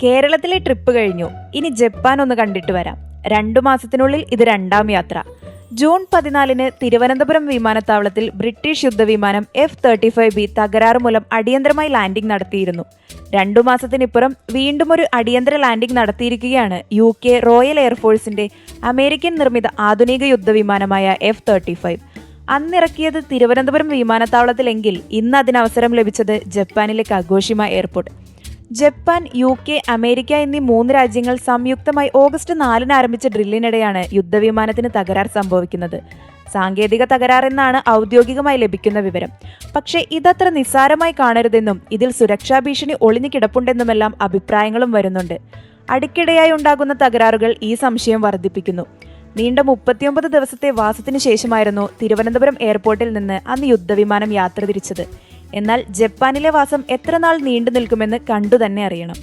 കേരളത്തിലെ ട്രിപ്പ് കഴിഞ്ഞു. ഇനി ജപ്പാൻ ഒന്ന് കണ്ടിട്ട് വരാം. 2 മാസത്തിനുള്ളിൽ ഇത് 2ാം യാത്ര. ജൂൺ 14 തിരുവനന്തപുരം വിമാനത്താവളത്തിൽ ബ്രിട്ടീഷ് യുദ്ധവിമാനം F-35B തകരാറ് മൂലം അടിയന്തരമായി ലാൻഡിംഗ് നടത്തിയിരുന്നു. 2 മാസത്തിനിപ്പുറം വീണ്ടും ഒരു അടിയന്തര ലാൻഡിംഗ് നടത്തിയിരിക്കുകയാണ് UK റോയൽ എയർഫോഴ്സിന്റെ അമേരിക്കൻ നിർമ്മിത ആധുനിക യുദ്ധവിമാനമായ F-35. അന്നിറക്കിയത് തിരുവനന്തപുരം വിമാനത്താവളത്തിലെങ്കിൽ ഇന്ന് അതിനവസരം ലഭിച്ചത് ജപ്പാനിലെ Kagoshima airport. Japan, UK, America എന്നീ 3 രാജ്യങ്ങൾ സംയുക്തമായി ഓഗസ്റ്റ് 4 ആരംഭിച്ച ഡ്രില്ലിനിടെയാണ് യുദ്ധവിമാനത്തിന് തകരാർ സംഭവിക്കുന്നത്. സാങ്കേതിക തകരാറെന്നാണ് ഔദ്യോഗികമായി ലഭിക്കുന്ന വിവരം. പക്ഷേ ഇതത്ര നിസ്സാരമായി കാണരുതെന്നും ഇതിൽ സുരക്ഷാ ഭീഷണി ഒളിഞ്ഞു കിടപ്പുണ്ടെന്നുമെല്ലാം അഭിപ്രായങ്ങളും വരുന്നുണ്ട്. അടുത്തിടെയായി ഉണ്ടാകുന്ന തകരാറുകൾ ഈ സംശയം വർദ്ധിപ്പിക്കുന്നു. നീണ്ട 39 ദിവസത്തെ വാസത്തിനു ശേഷമായിരുന്നു തിരുവനന്തപുരം എയർപോർട്ടിൽ നിന്ന് അന്ന് യുദ്ധവിമാനം യാത്ര തിരിച്ചത്. എന്നാൽ ജപ്പാനിലെ വാസം എത്ര നാൾ നീണ്ടു നിൽക്കുമെന്ന് കണ്ടു തന്നെ അറിയണം.